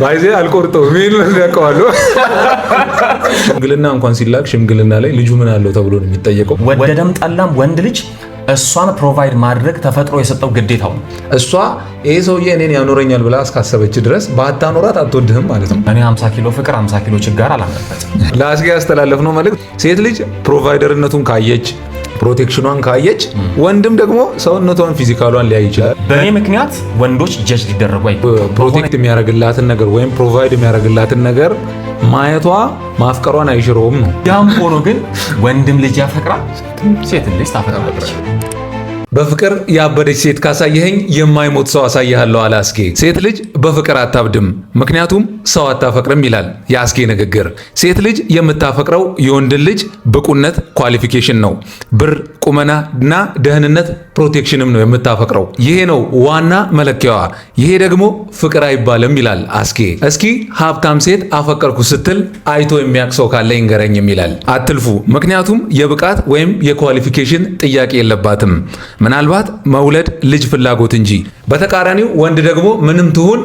ባይዜ አልቆርጠው ምን ያቀዋሉ ሽምግልና እንኳን ሲላክ ሽምግልና ላይ ልጁ ምን አለው ተብሎ ነው የሚጠየቀው። ወደደም ጠላም ወንድ ልጅ እሷን ፕሮቫይድ ማድረግ ተፈጥሮ የሰጠው ግዴታው ነው። እሷ ይሄ ሰውዬ እኔን ያኖረኛል ብላ እስካሰበች ድረስ ባታኖራት አትወድህም ማለት ነው። እኔ 50 ኪሎ ፍቅር 50 ኪሎ ችግር አላመጣም። ለአስጌ ያስተላለፍነው መልእክት ሴት ልጅ ፕሮቫይደርነቱን ካየች ፕሮቴክሽኗን ካየች ወንድም ደግሞ ሰውነቷን ፊዚካሏን ሊያይ ይችላል። በእኔ ምክንያት ወንዶች ጀጅ ሊደረጉ ፕሮቴክት የሚያደርግላትን ነገር ወይም ፕሮቫይድ የሚያደርግላትን ነገር ማየቷ ማፍቀሯን አይሽረውም ነው። ያም ሆኖ ግን ወንድም ልጅ ያፈቅራል፣ ሴት ልጅ ታፈቅራለች። በፍቅር ያበደች ሴት ካሳየኸኝ የማይሞት ሰው አሳይሃለሁ አለ አስጌ። ሴት ልጅ በፍቅር አታብድም፣ ምክንያቱም ሰው አታፈቅርም ይላል የአስጌ ንግግር። ሴት ልጅ የምታፈቅረው የወንድን ልጅ ብቁነት ኳሊፊኬሽን ነው። ብር፣ ቁመና እና ደህንነት ፕሮቴክሽንም ነው የምታፈቅረው። ይሄ ነው ዋና መለኪያዋ። ይሄ ደግሞ ፍቅር አይባልም ይላል አስጌ። እስኪ ሀብታም ሴት አፈቀርኩ ስትል አይቶ የሚያውቅ ሰው ካለ ይንገረኝም ይላል። አትልፉ፣ ምክንያቱም የብቃት ወይም የኳሊፊኬሽን ጥያቄ የለባትም። ምናልባት መውለድ ልጅ ፍላጎት እንጂ። በተቃራኒው ወንድ ደግሞ ምንም ትሁን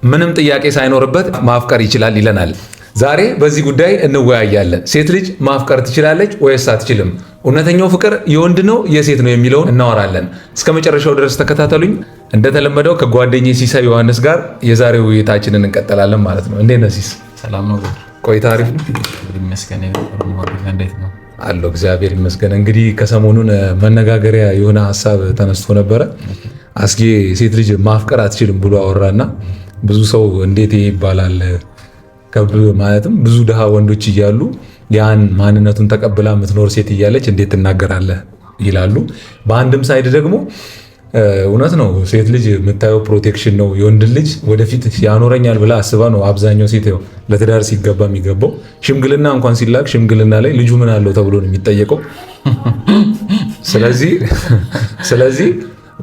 ምንም ጥያቄ ሳይኖርበት ማፍቀር ይችላል ይለናል። ዛሬ በዚህ ጉዳይ እንወያያለን። ሴት ልጅ ማፍቀር ትችላለች ወይስ አትችልም? እውነተኛው ፍቅር የወንድ ነው የሴት ነው የሚለውን እናወራለን። እስከ መጨረሻው ድረስ ተከታተሉኝ። እንደተለመደው ከጓደኛዬ ሲሳይ ዮሐንስ ጋር የዛሬው ውይይታችንን እንቀጥላለን ማለት ነው። እንዴት ነህ ሲስ? ሰላም ነው? ቆይታ አሪፍ ነው? ይመስገን። እንዴት ነው? አለው እግዚአብሔር ይመስገን። እንግዲህ ከሰሞኑን መነጋገሪያ የሆነ ሀሳብ ተነስቶ ነበረ። አስጌ ሴት ልጅ ማፍቀር አትችልም ብሎ አወራና ብዙ ሰው እንዴት ይባላል ማለትም ብዙ ድሃ ወንዶች እያሉ ያን ማንነቱን ተቀብላ የምትኖር ሴት እያለች እንዴት ትናገራለህ ይላሉ። በአንድም ሳይድ ደግሞ እውነት ነው። ሴት ልጅ የምታየው ፕሮቴክሽን ነው። የወንድ ልጅ ወደፊት ያኖረኛል ብላ አስባ ነው አብዛኛው ሴት ለትዳር ሲገባ የሚገባው። ሽምግልና እንኳን ሲላክ ሽምግልና ላይ ልጁ ምን አለው ተብሎ ነው የሚጠየቀው። ስለዚህ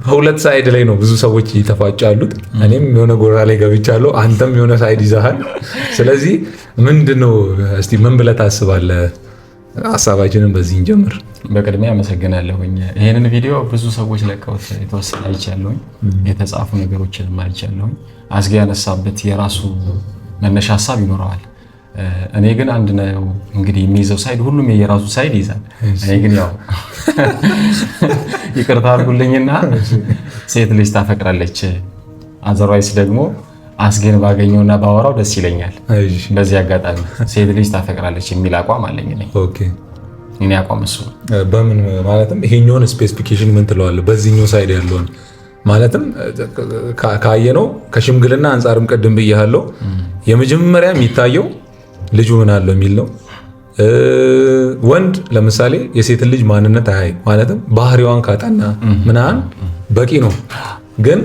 በሁለት ሳይድ ላይ ነው ብዙ ሰዎች እየተፋጩ ያሉት። እኔም የሆነ ጎራ ላይ ገብቻለሁ፣ አንተም የሆነ ሳይድ ይዘሃል። ስለዚህ ምንድነው እስቲ ምን ብለህ ታስባለህ? ሀሳባችንን በዚህ እንጀምር። በቅድሚያ አመሰግናለሁኝ። ይሄንን ቪዲዮ ብዙ ሰዎች ለቀውት የተወሰነ አይቻለሁኝ፣ የተጻፉ ነገሮችን አይቻለሁኝ። አስጌ ያነሳበት የራሱ መነሻ ሀሳብ ይኖረዋል። እኔ ግን አንድ ነው እንግዲህ የሚይዘው ሳይድ፣ ሁሉም የራሱ ሳይድ ይዛል። እኔ ግን ያው ይቅርታ አድርጉልኝና ሴት ልጅ ታፈቅራለች፣ አዘርዋይስ ደግሞ አስጌን ባገኘውና ባወራው ደስ ይለኛል። በዚህ አጋጣሚ ሴት ልጅ ታፈቅራለች የሚል አቋም አለኝ ነኝ። ኦኬ እኔ አቋም እሱ በምን ማለትም ይሄኛውን ስፔሲፊኬሽን ምን ትለዋለህ? በዚህኛው ሳይድ ያለውን ማለትም ካየነው ከሽምግልና አንጻርም ቅድም ብያለሁ። የመጀመሪያ የሚታየው ልጁ ምን አለው የሚል ነው። ወንድ ለምሳሌ የሴትን ልጅ ማንነት አያይ፣ ማለትም ባህሪዋን ካጠና ምናምን በቂ ነው። ግን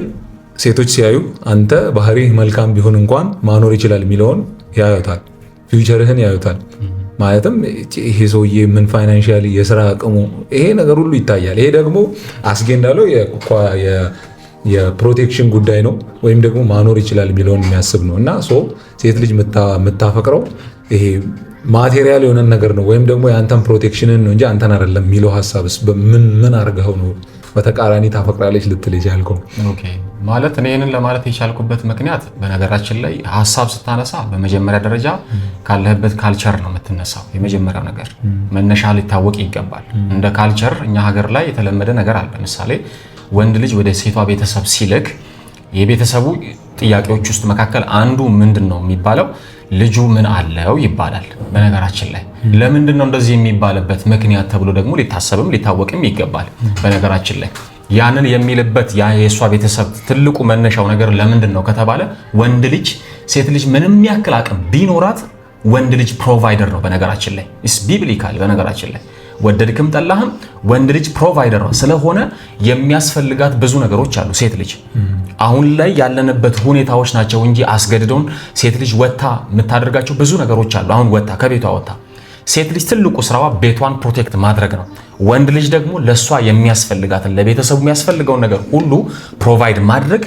ሴቶች ሲያዩ አንተ ባህሪህ መልካም ቢሆን እንኳን ማኖር ይችላል የሚለውን ያዩታል፣ ፊውቸርህን ያዩታል። ማለትም ይሄ ሰውዬ ምን ፋይናንሻሊ የስራ አቅሙ ይሄ ነገር ሁሉ ይታያል። ይሄ ደግሞ አስጌ እንዳለው የፕሮቴክሽን ጉዳይ ነው፣ ወይም ደግሞ ማኖር ይችላል የሚለውን የሚያስብ ነው። እና ሴት ልጅ የምታፈቅረው ይሄ ማቴሪያል የሆነ ነገር ነው፣ ወይም ደግሞ የአንተን ፕሮቴክሽንን ነው እንጂ አንተን አይደለም የሚለው ሀሳብስ ምን አድርገው ነው በተቃራኒ ታፈቅራለች ልትል የቻልከው? ኦኬ ማለት እኔ ይህንን ለማለት የቻልኩበት ምክንያት በነገራችን ላይ ሀሳብ ስታነሳ በመጀመሪያ ደረጃ ካለህበት ካልቸር ነው የምትነሳው። የመጀመሪያው ነገር መነሻ ሊታወቅ ይገባል። እንደ ካልቸር እኛ ሀገር ላይ የተለመደ ነገር አለ። ለምሳሌ ወንድ ልጅ ወደ ሴቷ ቤተሰብ ሲልክ የቤተሰቡ ጥያቄዎች ውስጥ መካከል አንዱ ምንድን ነው የሚባለው? ልጁ ምን አለው ይባላል። በነገራችን ላይ ለምንድን ነው እንደዚህ የሚባልበት ምክንያት ተብሎ ደግሞ ሊታሰብም ሊታወቅም ይገባል። በነገራችን ላይ ያንን የሚልበት የእሷ ቤተሰብ ትልቁ መነሻው ነገር ለምንድን ነው ከተባለ ወንድ ልጅ ሴት ልጅ ምንም ያክል አቅም ቢኖራት ወንድ ልጅ ፕሮቫይደር ነው። በነገራችን ላይ ኢስ ቢብሊካል። በነገራችን ላይ ወደድክም ጠላህም ወንድ ልጅ ፕሮቫይደር ነው። ስለሆነ የሚያስፈልጋት ብዙ ነገሮች አሉ። ሴት ልጅ አሁን ላይ ያለንበት ሁኔታዎች ናቸው እንጂ አስገድደውን ሴት ልጅ ወታ የምታደርጋቸው ብዙ ነገሮች አሉ። አሁን ወታ ከቤቷ ወታ ሴት ልጅ ትልቁ ስራዋ ቤቷን ፕሮቴክት ማድረግ ነው። ወንድ ልጅ ደግሞ ለሷ የሚያስፈልጋትን ለቤተሰቡ የሚያስፈልገውን ነገር ሁሉ ፕሮቫይድ ማድረግ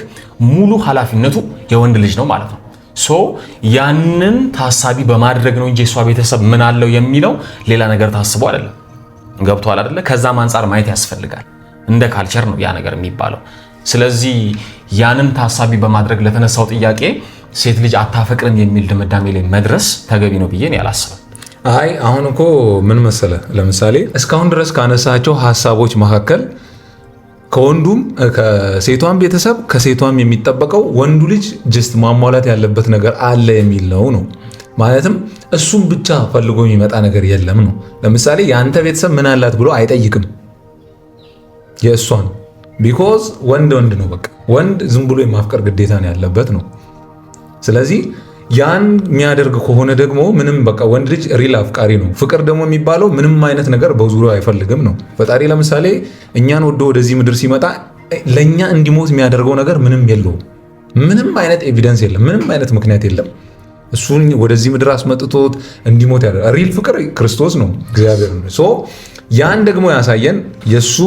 ሙሉ ኃላፊነቱ የወንድ ልጅ ነው ማለት ነው። ያንን ታሳቢ በማድረግ ነው እንጂ የሷ ቤተሰብ ምን አለው የሚለው ሌላ ነገር ታስቦ አይደለም። ገብቷል አይደለ? ከዛም አንጻር ማየት ያስፈልጋል። እንደ ካልቸር ነው ያ ነገር የሚባለው። ስለዚህ ያንን ታሳቢ በማድረግ ለተነሳው ጥያቄ ሴት ልጅ አታፈቅርም የሚል ድምዳሜ ላይ መድረስ ተገቢ ነው ብዬ ነው ያላስበው። አይ አሁን እኮ ምን መሰለ፣ ለምሳሌ እስካሁን ድረስ ካነሳቸው ሀሳቦች መካከል ከወንዱም ከሴቷም ቤተሰብ ከሴቷም የሚጠበቀው ወንዱ ልጅ ጀስት ማሟላት ያለበት ነገር አለ የሚል ነው። ማለትም እሱም ብቻ ፈልጎ የሚመጣ ነገር የለም ነው። ለምሳሌ የአንተ ቤተሰብ ምን አላት ብሎ አይጠይቅም የእሷን። ቢኮዝ ወንድ ነው። በቃ ወንድ ዝም ብሎ የማፍቀር ግዴታ ነው ያለበት ነው። ስለዚህ ያን የሚያደርግ ከሆነ ደግሞ ምንም በቃ ወንድ ልጅ ሪል አፍቃሪ ነው። ፍቅር ደግሞ የሚባለው ምንም አይነት ነገር በዙሪያው አይፈልግም ነው። ፈጣሪ ለምሳሌ እኛን ወዶ ወደዚህ ምድር ሲመጣ ለእኛ እንዲሞት የሚያደርገው ነገር ምንም የለውም። ምንም አይነት ኤቪደንስ የለም። ምንም አይነት ምክንያት የለም። እሱን ወደዚህ ምድር አስመጥቶት እንዲሞት ያደርጋል። ሪል ፍቅር ክርስቶስ ነው፣ እግዚአብሔር ነው። ያን ደግሞ ያሳየን የሱ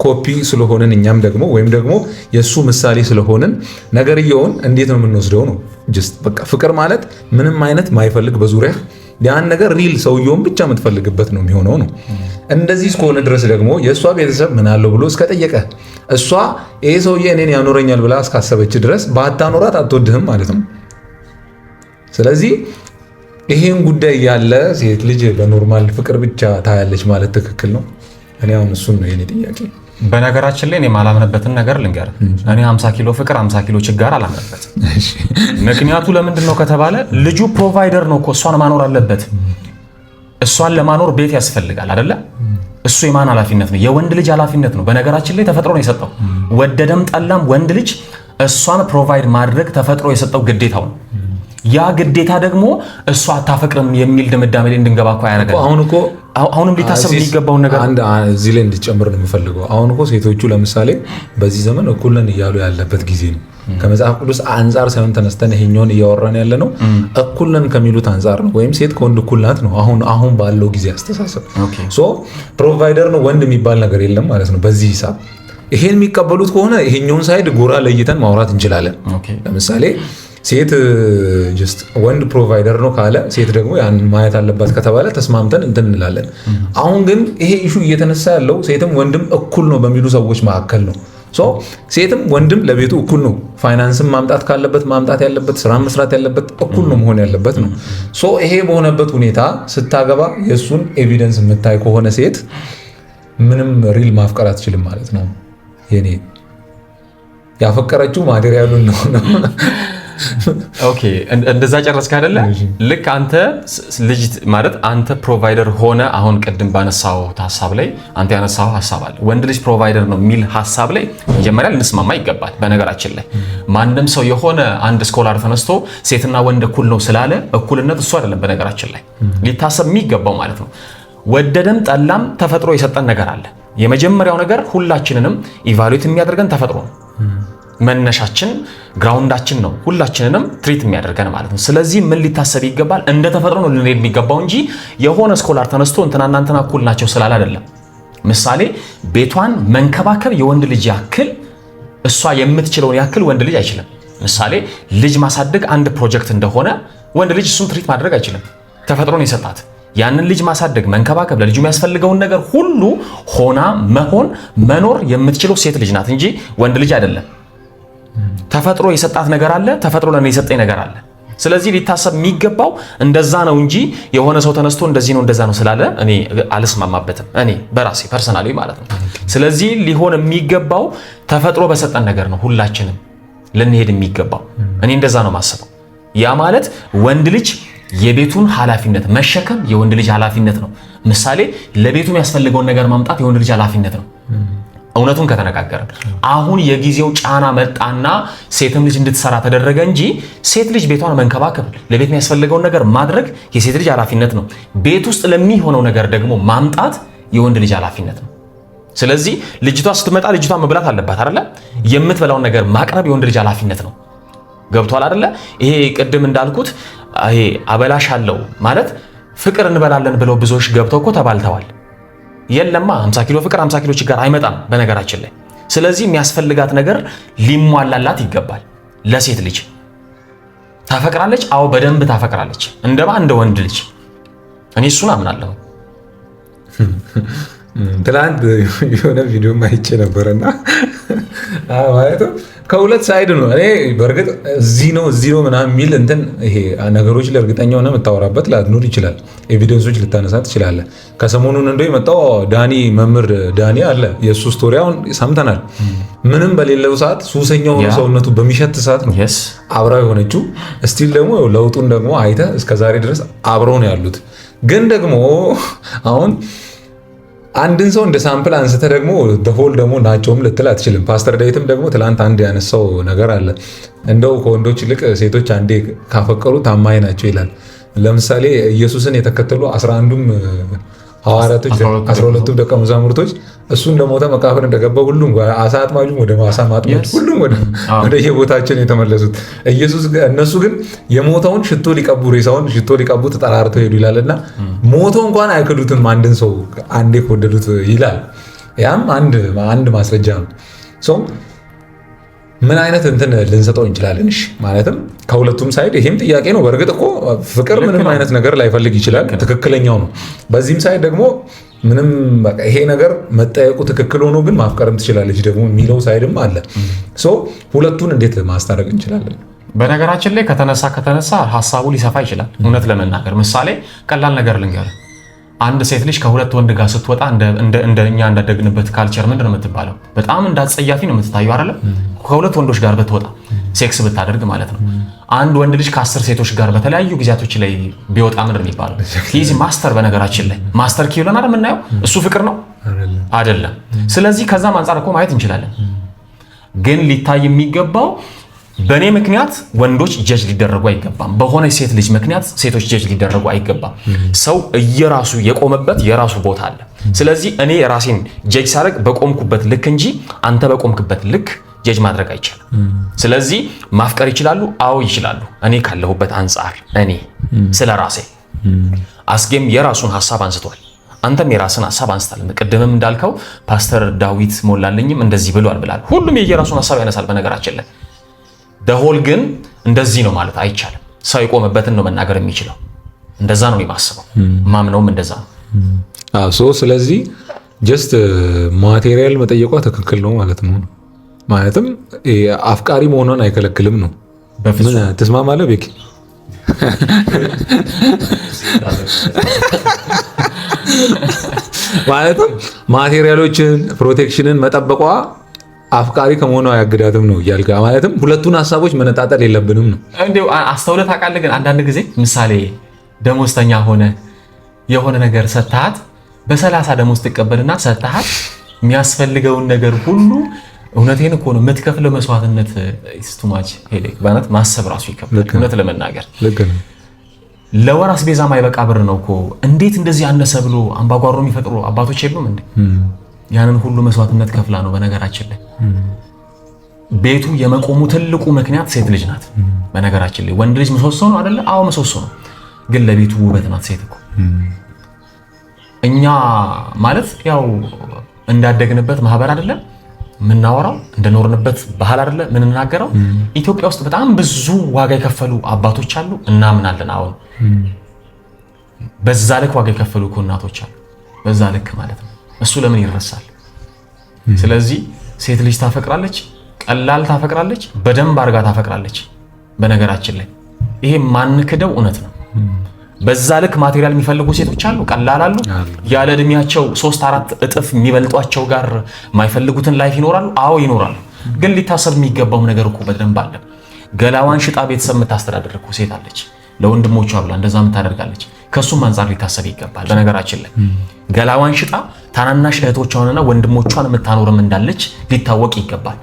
ኮፒ ስለሆንን እኛም ደግሞ ወይም ደግሞ የሱ ምሳሌ ስለሆንን ነገርየውን እንዴት ነው የምንወስደው ነው። ጀስት በቃ ፍቅር ማለት ምንም አይነት ማይፈልግ በዙሪያ ያን ነገር ሪል ሰውየውን ብቻ የምትፈልግበት ነው የሚሆነው ነው። እንደዚህ እስከሆነ ድረስ ደግሞ የእሷ ቤተሰብ ምን አለው ብሎ እስከጠየቀ እሷ ይሄ ሰውዬ እኔን ያኖረኛል ብላ እስካሰበች ድረስ ባታኖራት አትወድህም ማለት ነው። ስለዚህ ይሄን ጉዳይ ያለ ሴት ልጅ በኖርማል ፍቅር ብቻ ታያለች ማለት ትክክል ነው? እኔ አሁን እሱን ነው የኔ ጥያቄ። በነገራችን ላይ እኔ የማላምንበትን ነገር ልንገር። እኔ 50 ኪሎ ፍቅር 50 ኪሎ ችጋር አላምንበትም። ምክንያቱ ለምንድን ነው ከተባለ ልጁ ፕሮቫይደር ነው እኮ፣ እሷን ማኖር አለበት። እሷን ለማኖር ቤት ያስፈልጋል አይደለ? እሱ የማን ኃላፊነት ነው? የወንድ ልጅ ኃላፊነት ነው። በነገራችን ላይ ተፈጥሮ ነው የሰጠው። ወደደም ጠላም ወንድ ልጅ እሷን ፕሮቫይድ ማድረግ ተፈጥሮ የሰጠው ግዴታው ነው። ያ ግዴታ ደግሞ እሷ አታፈቅርም የሚል ድምዳሜ ላይ እንድንገባ እኮ ያደርጋል። አሁንም ሊታሰብ የሚገባውን ነገር እዚህ ላይ እንድጨምር ነው የምፈልገው። አሁን እኮ ሴቶቹ ለምሳሌ በዚህ ዘመን እኩል ነን እያሉ ያለበት ጊዜ ነው። ከመጽሐፍ ቅዱስ አንጻር ሳይሆን ተነስተን ይሄኛውን እያወራን ያለ ነው። እኩል ነን ከሚሉት አንጻር ነው። ወይም ሴት ከወንድ እኩል ናት ነው አሁን ባለው ጊዜ አስተሳሰብ። ፕሮቫይደር ነው ወንድ የሚባል ነገር የለም ማለት ነው በዚህ ሂሳብ። ይሄን የሚቀበሉት ከሆነ ይሄኛውን ሳይድ ጎራ ለይተን ማውራት እንችላለን። ለምሳሌ ሴት ጀስት ወንድ ፕሮቫይደር ነው ካለ ሴት ደግሞ ያን ማየት አለባት ከተባለ ተስማምተን እንትን እንላለን። አሁን ግን ይሄ ኢሹ እየተነሳ ያለው ሴትም ወንድም እኩል ነው በሚሉ ሰዎች መካከል ነው። ሴትም ወንድም ለቤቱ እኩል ነው። ፋይናንስም ማምጣት ካለበት ማምጣት ያለበት፣ ስራ መስራት ያለበት እኩል ነው መሆን ያለበት ነው። ይሄ በሆነበት ሁኔታ ስታገባ የእሱን ኤቪደንስ የምታይ ከሆነ ሴት ምንም ሪል ማፍቀር አትችልም ማለት ነው። የኔ ያፈቀረችው ማቴሪያሉን ነው። ኦኬ እንደዛ ጨረስክ አይደለ? ልክ አንተ ልጅ ማለት አንተ ፕሮቫይደር ሆነ አሁን ቅድም ባነሳው ሐሳብ ላይ አንተ ያነሳው ሐሳብ አለ። ወንድ ልጅ ፕሮቫይደር ነው የሚል ሐሳብ ላይ መጀመሪያ ልንስማማ ይገባል። በነገራችን ላይ ማንም ሰው የሆነ አንድ ስኮላር ተነስቶ ሴትና ወንድ እኩል ነው ስላለ እኩልነት እሱ አይደለም በነገራችን ላይ ሊታሰብ የሚገባው ማለት ነው። ወደደም ጠላም ተፈጥሮ የሰጠን ነገር አለ። የመጀመሪያው ነገር ሁላችንንም ኢቫሉዌት የሚያደርገን ተፈጥሮ ነው። መነሻችን ግራውንዳችን ነው ሁላችንንም ትሪት የሚያደርገን ማለት ነው። ስለዚህ ምን ሊታሰብ ይገባል? እንደ ተፈጥሮ ነው ልንሄድ የሚገባው እንጂ የሆነ ስኮላር ተነስቶ እንትናና እንትና እኩል ናቸው ስላል አይደለም። ምሳሌ ቤቷን መንከባከብ የወንድ ልጅ ያክል እሷ የምትችለውን ያክል ወንድ ልጅ አይችልም። ምሳሌ ልጅ ማሳደግ አንድ ፕሮጀክት እንደሆነ ወንድ ልጅ እሱን ትሪት ማድረግ አይችልም። ተፈጥሮን የሰጣት ያንን ልጅ ማሳደግ፣ መንከባከብ፣ ለልጁ የሚያስፈልገውን ነገር ሁሉ ሆና መኖር የምትችለው ሴት ልጅ ናት እንጂ ወንድ ልጅ አይደለም። ተፈጥሮ የሰጣት ነገር አለ፣ ተፈጥሮ ለኔ የሰጠኝ ነገር አለ። ስለዚህ ሊታሰብ የሚገባው እንደዛ ነው እንጂ የሆነ ሰው ተነስቶ እንደዚህ ነው እንደዛ ነው ስላለ እኔ አልስማማበትም፣ እኔ በራሴ ፐርሰናሊ ማለት ነው። ስለዚህ ሊሆን የሚገባው ተፈጥሮ በሰጠን ነገር ነው ሁላችንም ልንሄድ የሚገባው። እኔ እንደዛ ነው ማሰበው። ያ ማለት ወንድ ልጅ የቤቱን ኃላፊነት መሸከም የወንድ ልጅ ኃላፊነት ነው። ምሳሌ ለቤቱ የሚያስፈልገውን ነገር ማምጣት የወንድ ልጅ ኃላፊነት ነው። እውነቱን ከተነጋገርን አሁን የጊዜው ጫና መጣና ሴትም ልጅ እንድትሰራ ተደረገ እንጂ ሴት ልጅ ቤቷን መንከባከብ፣ ለቤት የሚያስፈልገውን ነገር ማድረግ የሴት ልጅ ኃላፊነት ነው። ቤት ውስጥ ለሚሆነው ነገር ደግሞ ማምጣት የወንድ ልጅ ኃላፊነት ነው። ስለዚህ ልጅቷ ስትመጣ ልጅቷ መብላት አለባት አይደለ? የምትበላውን ነገር ማቅረብ የወንድ ልጅ ኃላፊነት ነው። ገብቷል አይደለ? ይሄ ቅድም እንዳልኩት ይሄ አበላሻለሁ ማለት ፍቅር እንበላለን ብለው ብዙዎች ገብተው እኮ ተባልተዋል። የለማ 50 ኪሎ ፍቅር 50 ኪሎ ችጋር አይመጣም በነገራችን ላይ። ስለዚህ የሚያስፈልጋት ነገር ሊሟላላት ይገባል። ለሴት ልጅ ታፈቅራለች። አዎ በደንብ ታፈቅራለች፣ እንደ ወንድ ልጅ። እኔ እሱን አምናለሁ። ትናንት የሆነ ቪዲዮ አይቼ ነበርና ማለት ከሁለት ሳይድ ነው። እኔ በእርግጥ እዚህ ነው ምናምን የሚል እንትን ይሄ ነገሮች ለእርግጠኛ ሆነ የምታወራበት ላትኖር ይችላል። ኤቪደንሶች ልታነሳ ትችላለህ። ከሰሞኑን እንደው የመጣው ዳኒ መምህር ዳኒ አለ። የእሱ ስቶሪ አሁን ሰምተናል። ምንም በሌለው ሰዓት ሱሰኛ ሆኖ ሰውነቱ በሚሸት ሰዓት ነው አብራው የሆነችው። እስቲል ደግሞ ለውጡን ደግሞ አይተህ እስከዛሬ ድረስ አብረው ነው ያሉት። ግን ደግሞ አሁን አንድን ሰው እንደ ሳምፕል አንስተ ደግሞ ደሆል ደግሞ ናቸውም ልትል አትችልም። ፓስተር ዳዊትም ደግሞ ትላንት አንድ ያነሳው ነገር አለ። እንደው ከወንዶች ይልቅ ሴቶች አንዴ ካፈቀሩ ታማኝ ናቸው ይላል። ለምሳሌ ኢየሱስን የተከተሉ 11ዱም ሐዋርያቶች 12ቱም ደቀ መዛሙርቶች እሱ እንደሞተ መቃብር እንደገባ ሁሉም አሳ አጥማጁም ወደ ማሳ ማጥመድ ሁሉም ወደ የቦታችን የተመለሱት እነሱ ግን የሞተውን ሽቶ ሊቀቡ ሬሳውን ሽቶ ሊቀቡ ተጠራርተው ሄዱ ይላልና ሞቶ እንኳን አይክዱትም አንድን ሰው አንዴ ከወደዱት ይላል። ያም አንድ ማስረጃ ነው። ምን አይነት እንትን ልንሰጠው እንችላለን? እሺ ማለትም ከሁለቱም ሳይድ ይሄም ጥያቄ ነው። በእርግጥ እኮ ፍቅር ምንም አይነት ነገር ላይፈልግ ይችላል፣ ትክክለኛው ነው። በዚህም ሳይድ ደግሞ ምንም በቃ ይሄ ነገር መጠየቁ ትክክል ሆኖ ግን ማፍቀርም ትችላለች ደግሞ የሚለው ሳይድም አለ። ሁለቱን እንዴት ማስታረቅ እንችላለን? በነገራችን ላይ ከተነሳ ሀሳቡ ሊሰፋ ይችላል። እውነት ለመናገር ምሳሌ ቀላል ነገር ልንገርህ። አንድ ሴት ልጅ ከሁለት ወንድ ጋር ስትወጣ እንደኛ እንዳደግንበት ካልቸር ምንድን ነው የምትባለው? በጣም እንዳጸያፊ ነው የምትታየው አይደለም? ከሁለት ወንዶች ጋር ብትወጣ ሴክስ ብታደርግ ማለት ነው። አንድ ወንድ ልጅ ከ10 ሴቶች ጋር በተለያዩ ጊዜያቶች ላይ ቢወጣ ምንድን ነው የሚባለው? ሂዝ ማስተር። በነገራችን ላይ ማስተር ኪሎን አይደል የምናየው? እሱ ፍቅር ነው አይደለም? ስለዚህ ከዛም አንጻር እኮ ማየት እንችላለን። ግን ሊታይ የሚገባው በእኔ ምክንያት ወንዶች ጀጅ ሊደረጉ አይገባም። በሆነ ሴት ልጅ ምክንያት ሴቶች ጀጅ ሊደረጉ አይገባም። ሰው እየራሱ የቆመበት የራሱ ቦታ አለ። ስለዚህ እኔ ራሴን ጀጅ ሳደርግ በቆምኩበት ልክ እንጂ አንተ በቆምክበት ልክ ጀጅ ማድረግ አይቻልም። ስለዚህ ማፍቀር ይችላሉ? አዎ ይችላሉ። እኔ ካለሁበት አንጻር እኔ ስለ ራሴ አስጌም የራሱን ሐሳብ አንስቷል። አንተም የራስን ሐሳብ አንስታል። ቅድምም እንዳልከው ፓስተር ዳዊት ሞላለኝም እንደዚህ ብሏል ብላል። ሁሉም የየራሱን ሐሳብ ያነሳል። በነገራችን ላይ ደሆል ግን እንደዚህ ነው ማለት አይቻልም። ሰው የቆመበትን ነው መናገር የሚችለው። እንደዛ ነው የማስበው፣ ማምነውም እንደዛ ነው። ስለዚህ ጀስት ማቴሪያል መጠየቋ ትክክል ነው ማለት ነው። ማለትም አፍቃሪ መሆኗን አይከለክልም ነው። ምን ትስማማለህ ቤኪ? ማለትም ማቴሪያሎችን ፕሮቴክሽንን መጠበቋ አፍቃሪ ከመሆኗ አያግዳትም ነው እያልክ ማለትም ሁለቱን ሀሳቦች መነጣጠል የለብንም ነው። እንዴው አስተውለህ ታውቃለህ? ግን አንዳንድ ጊዜ ምሳሌ ደሞዝተኛ ሆነ የሆነ ነገር ሰጥተሃት በ30 ደሞዝ ትቀበልና ሰጥተሃት የሚያስፈልገውን ነገር ሁሉ እውነቴን እኮ ነው የምትከፍለው መስዋዕትነት ስቱማች ሄዴክ ባናት ማሰብ ራሱ ይከብዳል። እውነት ለመናገር ለወር አስቤዛ ማይበቃ ብር ነው እኮ እንዴት እንደዚህ አነሰ ብሎ አምባጓሮ የሚፈጥሩ አባቶች የሉም እንዴ? ያንን ሁሉ መስዋዕትነት ከፍላ ነው። በነገራችን ላይ ቤቱ የመቆሙ ትልቁ ምክንያት ሴት ልጅ ናት። በነገራችን ላይ ወንድ ልጅ ምሰሶ ነው አይደለ? አዎ ምሰሶ ነው፣ ግን ለቤቱ ውበት ናት ሴት እኮ። እኛ ማለት ያው እንዳደግንበት ማህበር አይደለም ምናወራው፣ እንደኖርንበት ባህል አይደለ ምንናገረው። ኢትዮጵያ ውስጥ በጣም ብዙ ዋጋ የከፈሉ አባቶች አሉ፣ እናምናለን። አሁን በዛ ልክ ዋጋ የከፈሉ እናቶች አሉ፣ በዛ ልክ ማለት ነው። እሱ ለምን ይረሳል? ስለዚህ ሴት ልጅ ታፈቅራለች፣ ቀላል ታፈቅራለች፣ በደንብ አርጋ ታፈቅራለች። በነገራችን ላይ ይሄ ማንክደው እውነት ነው። በዛ ልክ ማቴሪያል የሚፈልጉ ሴቶች አሉ፣ ቀላል አሉ። ያለ እድሜያቸው 3-4 እጥፍ የሚበልጧቸው ጋር የማይፈልጉትን ላይፍ ይኖራሉ። አዎ ይኖራሉ። ግን ሊታሰብ የሚገባው ነገር እኮ በደንብ አለ። ገላዋን ሽጣ ቤተሰብ የምታስተዳድር እኮ ሴት አለች። ለወንድሞቿ ብላ እንደዛ የምታደርጋለች። ከሱም አንፃር ሊታሰብ ይገባል። በነገራችን ላይ ገላዋን ሽጣ ታናናሽ እህቶቿንና ወንድሞቿን የምታኖርም እንዳለች ሊታወቅ ይገባል።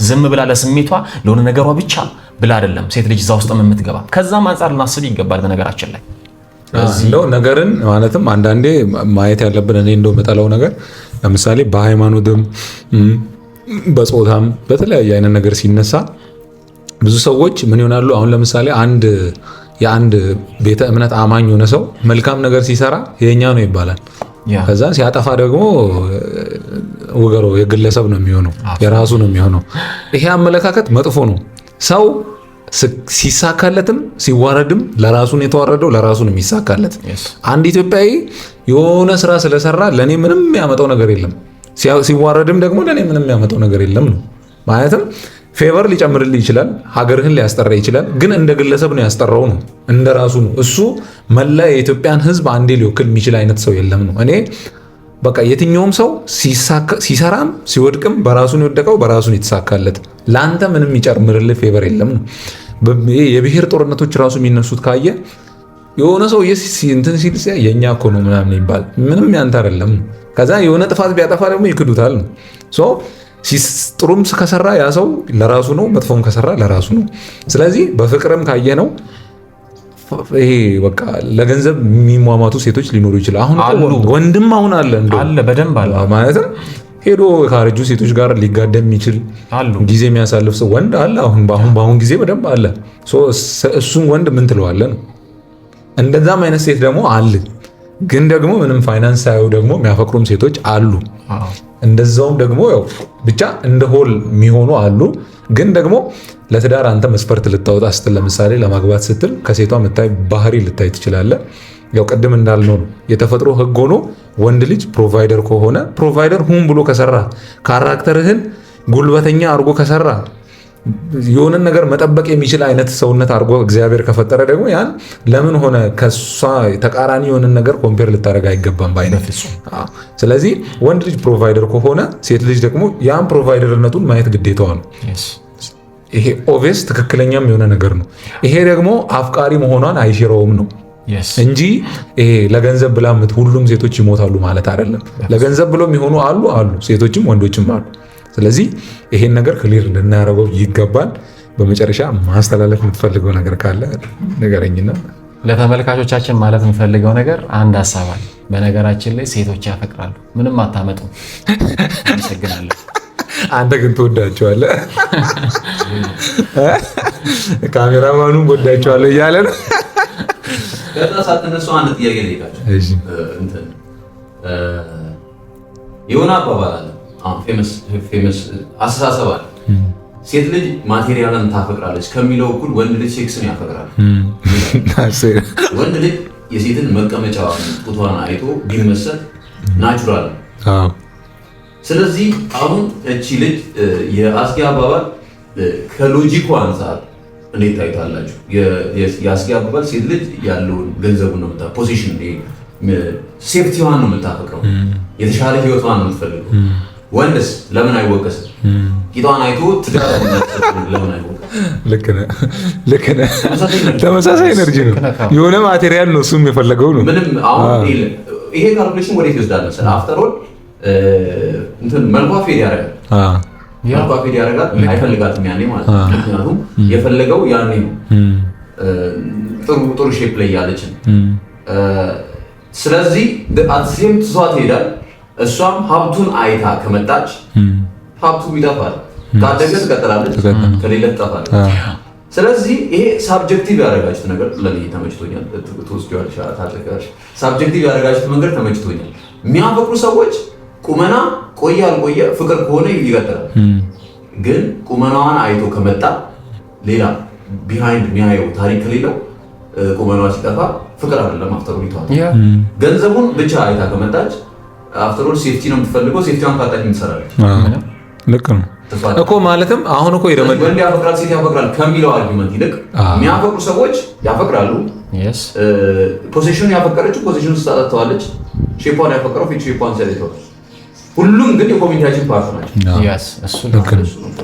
ዝም ብላ ለስሜቷ ለሆነ ነገሯ ብቻ ብላ አይደለም ሴት ልጅ እዛ ውስጥ የምትገባ። ከዛም አንፃር ልናስብ ይገባል። በነገራችን ላይ እንደው ነገርን ማለትም አንዳንዴ ማየት ያለብን እኔ እንደው የምጠላው ነገር ለምሳሌ በሃይማኖትም በጾታም በተለያየ አይነት ነገር ሲነሳ ብዙ ሰዎች ምን ይሆናሉ? አሁን ለምሳሌ የአንድ ቤተ እምነት አማኝ የሆነ ሰው መልካም ነገር ሲሰራ የኛ ነው ይባላል። ከዛ ሲያጠፋ ደግሞ ወገሮ የግለሰብ ነው የሚሆነው፣ የራሱ ነው የሚሆነው። ይሄ አመለካከት መጥፎ ነው። ሰው ሲሳካለትም ሲዋረድም ለራሱ ነው የተዋረደው፣ ለራሱ ነው የሚሳካለት። አንድ ኢትዮጵያዊ የሆነ ስራ ስለሰራ ለኔ ምንም ያመጣው ነገር የለም፣ ሲዋረድም ደግሞ ለኔ ምንም ያመጣው ነገር የለም ነው ማለትም ፌቨር ሊጨምርልህ ይችላል፣ ሀገርህን ሊያስጠራ ይችላል። ግን እንደ ግለሰብ ነው ያስጠራው ነው እንደ ራሱ ነው። እሱ መላ የኢትዮጵያን ሕዝብ አንዴ ሊወክል የሚችል አይነት ሰው የለም ነው። እኔ በቃ የትኛውም ሰው ሲሰራም ሲወድቅም በራሱ ነው የወደቀው፣ በራሱ ነው የተሳካለት። ለአንተ ምንም ይጨምርልህ ፌቨር የለም ነው። የብሔር ጦርነቶች ራሱ የሚነሱት ካየ የሆነ ሰው እንትን ሲል የእኛ እኮ ነው ምናምን ይባል፣ ምንም ያንተ አይደለም። ከዛ የሆነ ጥፋት ቢያጠፋ ደግሞ ይክዱታል ነው። ጥሩም ከሰራ ያ ሰው ለራሱ ነው፣ መጥፎም ከሰራ ለራሱ ነው። ስለዚህ በፍቅርም ካየ ነው ይሄ በቃ ለገንዘብ የሚሟሟቱ ሴቶች ሊኖሩ ይችላል። አሁን ወንድም አሁን አለ በደንብ አለ ማለትም ሄዶ ካረጁ ሴቶች ጋር ሊጋደም የሚችል ጊዜ የሚያሳልፍ ሰው ወንድ አለ። በአሁን ጊዜ በደንብ አለ። እሱን ወንድ ምን ትለዋለህ ነው። እንደዛም አይነት ሴት ደግሞ አለ። ግን ደግሞ ምንም ፋይናንስ ሳይው ደግሞ የሚያፈቅሩም ሴቶች አሉ። እንደዛውም ደግሞ ያው ብቻ እንደ ሆል የሚሆኑ አሉ። ግን ደግሞ ለትዳር አንተ መስፈርት ልታወጣ ስትል ለምሳሌ ለማግባት ስትል ከሴቷ የምታይ ባህሪ ልታይ ትችላለህ። ያው ቅድም እንዳልነው ነው የተፈጥሮ ሕግ ሆኖ ወንድ ልጅ ፕሮቫይደር ከሆነ ፕሮቫይደር ሁን ብሎ ከሰራ ካራክተርህን ጉልበተኛ አድርጎ ከሰራ የሆነ ነገር መጠበቅ የሚችል አይነት ሰውነት አድርጎ እግዚአብሔር ከፈጠረ ደግሞ ያን ለምን ሆነ ከሷ ተቃራኒ የሆነ ነገር ኮምፔር ልታደርግ አይገባም ባይነት። ስለዚህ ወንድ ልጅ ፕሮቫይደር ከሆነ ሴት ልጅ ደግሞ ያን ፕሮቫይደርነቱን ማየት ግዴታዋ ነው። ይሄ ኦቬስ ትክክለኛም የሆነ ነገር ነው። ይሄ ደግሞ አፍቃሪ መሆኗን አይሽረውም ነው እንጂ ይሄ ለገንዘብ ብላ ሁሉም ሴቶች ይሞታሉ ማለት አይደለም። ለገንዘብ ብሎ የሚሆኑ አሉ ሴቶችም ወንዶችም አሉ። ስለዚህ ይሄን ነገር ክሊር ልናደርገው ይገባል። በመጨረሻ ማስተላለፍ የምትፈልገው ነገር ካለ ንገረኝና። ለተመልካቾቻችን ማለት የምፈልገው ነገር አንድ ሀሳብ አለ። በነገራችን ላይ ሴቶች ያፈቅራሉ፣ ምንም አታመጡም። አመሰግናለሁ። አንተ ግን ትወዳቸዋለህ፣ ካሜራማኑም ወዳቸዋለሁ እያለ ነው። ከዛ ሳትነሱ አንድ ጥያቄ ልጠይቃችሁ። የሆነ አባባል አለ፣ ፌመስ አስተሳሰብ አለ። ሴት ልጅ ማቴሪያልን ታፈቅራለች ከሚለው እኩል ወንድ ልጅ ሴክስን ያፈቅራል። ወንድ ልጅ የሴትን መቀመጫ ጡቷን አይቶ ቢመሰል ናቹራል። ስለዚህ አሁን እቺ ልጅ የአስጌ አባባል ከሎጂኩ አንፃር እንዴት ታይታላችሁ? የአስጌ አባባል ሴት ልጅ ያለውን ገንዘቡን ነው ፖዚሽን ሴፍቲዋን ነው የምታፈቅረው፣ የተሻለ ህይወቷን ነው የምትፈልገው። ወንድስ ለምን አይወቀስም? ቂጧን አይቶ ትዳር ለምን አይወቀስም? ልክ ነህ። ተመሳሳይ ኤነርጂ ነው፣ የሆነ ማቴሪያል ነው እሱም የፈለገው ነው። ምንም አሁን ይሄ ካልኩሌሽን ወዴት ይወስዳል መሰለህ? አፍተር ኦል እንትን መልኳ ፌድ ያደርጋል፣ አይፈልጋትም ያኔ ማለት ነው። ምክንያቱም የፈለገው ያኔ ነው፣ ጥሩ ሼፕ ላይ ያለች ነው። ስለዚህ አትሴም ትቷት ይሄዳል። እሷም ሀብቱን አይታ ከመጣች ሀብቱ ይጠፋል። ካደገ ትቀጥላለች፣ ከሌለ ትጠፋለች። ስለዚህ ይሄ ሳብጀክቲቭ ያደረጋችሁት ነገር ለኔ ተመችቶኛል። ትወስጂዋለሽ፣ ታጠቃሽ። ሳብጀክቲቭ ያደረጋችሁት መንገድ ተመችቶኛል። የሚያፈቅሩ ሰዎች ቁመና ቆየ አልቆየ ፍቅር ከሆነ ይቀጥላል። ግን ቁመናዋን አይቶ ከመጣ ሌላ ቢሃይንድ የሚያየው ታሪክ ከሌለው ቁመናዋ ሲጠፋ ፍቅር አይደለም አፍተሮል ይተዋል። ገንዘቡን ብቻ አይታ ከመጣች አፍተሮል ሴፍቲ ነው የምትፈልገው። ሴፍቲዋን ካጣች ምን ትሰራለች? ልክ ነው እኮ ማለትም አሁን እኮ ወንድ ያፈቅራል ሴት ያፈቅራል ከሚለው አርጊመንት ይልቅ የሚያፈቅሩ ሰዎች ያፈቅራሉ። ፖዚሽኑን ያፈቀረችው ፖዚሽኑን ስታጠተዋለች። ሼፓን ያፈቀረው ፊት ሼፓን ሰለተዋል። ሁሉም ግን የኮሚኒኬሽን ፓርት ናቸው።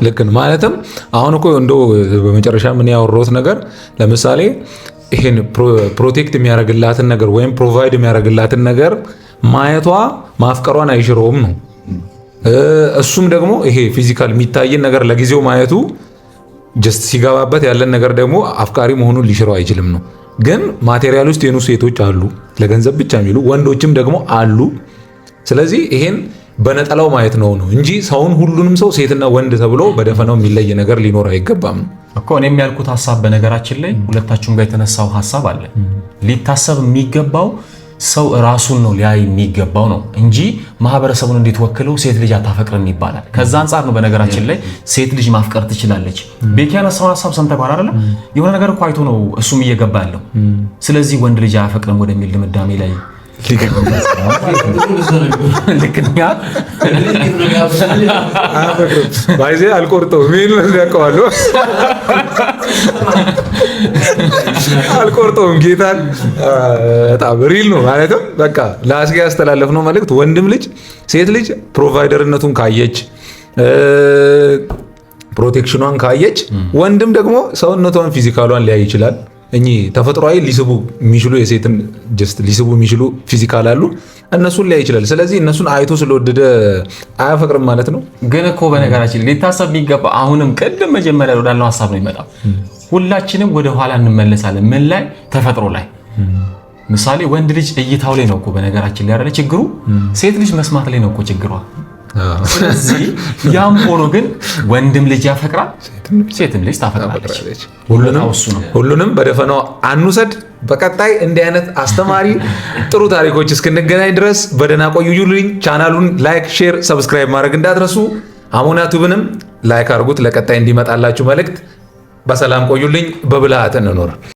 ልክ ነው ማለትም አሁን እኮ እንደው በመጨረሻ ምን ያወራሁት ነገር ለምሳሌ ይሄን ፕሮቴክት የሚያደርግላትን ነገር ወይም ፕሮቫይድ የሚያደርግላትን ነገር ማየቷ ማፍቀሯን አይሽረውም ነው። እሱም ደግሞ ይሄ ፊዚካል የሚታየን ነገር ለጊዜው ማየቱ ጀስት ሲገባበት ያለን ነገር ደግሞ አፍቃሪ መሆኑን ሊሽረው አይችልም ነው። ግን ማቴሪያል ውስጥ የኑ ሴቶች አሉ ለገንዘብ ብቻ የሚሉ ወንዶችም ደግሞ አሉ። ስለዚህ ይሄን በነጠላው ማየት ነው እንጂ ሰውን ሁሉንም ሰው ሴትና ወንድ ተብሎ በደፈናው የሚለይ ነገር ሊኖር አይገባም እኮ። እኔም ያልኩት ሀሳብ በነገራችን ላይ ሁለታችሁም ጋር የተነሳው ሀሳብ አለ። ሊታሰብ የሚገባው ሰው ራሱን ነው ሊያይ የሚገባው ነው እንጂ ማህበረሰቡን እንዴት ወክለው ሴት ልጅ አታፈቅርም ይባላል። ከዛ አንጻር ነው በነገራችን ላይ ሴት ልጅ ማፍቀር ትችላለች። ቤኪ ያነሳውን ሀሳብ ሰምተህ አይደለ? የሆነ ነገር እኮ አይቶ ነው እሱም እየገባ ያለው። ስለዚህ ወንድ ልጅ አያፈቅርም ወደሚል ድምዳሜ ላይ ባይዜ አልቆርጠውም። ይሄን ያውቀዋለሁ። አልቆርጠውም። ጌታን በጣም ሪል ነው ማለትም በቃ ለአስጌ ያስተላለፍነው መልእክት ወንድም ልጅ ሴት ልጅ ፕሮቫይደርነቱን ካየች ፕሮቴክሽኗን ካየች ወንድም ደግሞ ሰውነቷን ፊዚካሏን ሊያይ ይችላል። እኚህ ተፈጥሯዊ ሊስቡ የሚችሉ የሴትን ጀስት ሊስቡ የሚችሉ ፊዚካል አሉ፣ እነሱን ሊያይ ይችላል። ስለዚህ እነሱን አይቶ ስለወደደ አያፈቅርም ማለት ነው። ግን እኮ በነገራችን ሊታሰብ የሚገባ አሁንም ቅድም መጀመሪያ ወዳለው ሀሳብ ነው የሚመጣው። ሁላችንም ወደ ኋላ እንመለሳለን። ምን ላይ? ተፈጥሮ ላይ። ምሳሌ ወንድ ልጅ እይታው ላይ ነው እኮ በነገራችን ላይ አይደለ ችግሩ። ሴት ልጅ መስማት ላይ ነው እኮ ችግሯ። ስለዚህ ያም ሆኖ ግን ወንድም ልጅ ያፈቅራል፣ ሴትም ልጅ ታፈቅራለች። ሁሉንም በደፈናው አንውሰድ። በቀጣይ እንዲህ አይነት አስተማሪ ጥሩ ታሪኮች እስክንገናኝ ድረስ በደህና ቆዩልኝ። ቻናሉን ላይክ፣ ሼር፣ ሰብስክራይብ ማድረግ እንዳትረሱ። አሞና ቱብንም ላይክ አድርጉት ለቀጣይ እንዲመጣላችሁ መልእክት። በሰላም ቆዩልኝ። በብልሃት እንኖር።